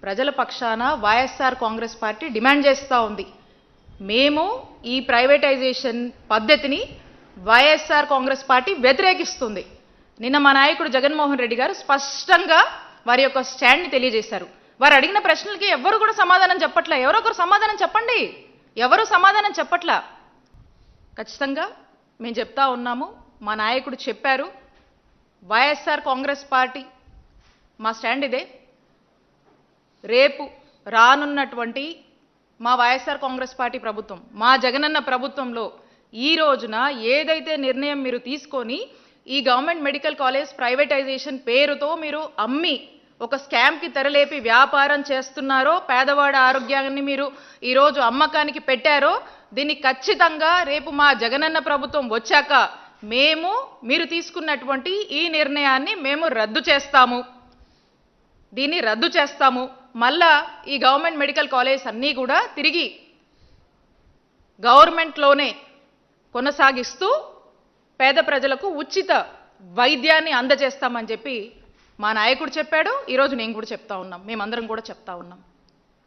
ప్రజల పక్షాన YSR Congress party demand చేస్తూ ఉంది. మేము ఈ ప్రైవేటైజేషన్ పద్ధతిని వైఎస్ఆర్ కాంగ్రెస్ పార్టీ వ్యతిరేకిస్తుంది. నిన్న మా నాయకుడు జగన్మోహన్ రెడ్డి గారు స్పష్టంగా వారి యొక్క స్టాండ్ని తెలియజేశారు. వారు అడిగిన ప్రశ్నలకి ఎవరు కూడా సమాధానం చెప్పట్లా. ఎవరో ఒకరు సమాధానం చెప్పండి. ఎవరు సమాధానం చెప్పట్లా. ఖచ్చితంగా మేము చెప్తా ఉన్నాము. మా నాయకుడు చెప్పారు. వైఎస్ఆర్ కాంగ్రెస్ పార్టీ మా స్టాండ్ ఇదే. రేపు రానున్నటువంటి మా వైఎస్ఆర్ కాంగ్రెస్ పార్టీ ప్రభుత్వం, మా జగనన్న ప్రభుత్వంలో ఈ రోజున ఏదైతే నిర్ణయం మీరు తీసుకొని ఈ గవర్నమెంట్ మెడికల్ కాలేజ్ ప్రైవేటైజేషన్ పేరుతో మీరు అమ్మి ఒక స్కామ్కి తెరలేపి వ్యాపారం చేస్తున్నారో, పేదవాడి ఆరోగ్యాన్ని మీరు ఈరోజు అమ్మకానికి పెట్టారో, దీన్ని ఖచ్చితంగా రేపు మా జగనన్న ప్రభుత్వం వచ్చాక మీరు తీసుకున్నటువంటి ఈ నిర్ణయాన్ని మేము రద్దు చేస్తాము. దీన్ని రద్దు చేస్తాము. మళ్ళా ఈ గవర్నమెంట్ మెడికల్ కాలేజ్ అన్నీ కూడా తిరిగి గవర్నమెంట్లోనే కొనసాగిస్తూ పేద ప్రజలకు ఉచిత వైద్యాన్ని అందజేస్తామని చెప్పి మా నాయకుడు చెప్పాడు. ఈరోజు నేను కూడా చెప్తా ఉన్నాం. మేమందరం కూడా చెప్తా ఉన్నాం.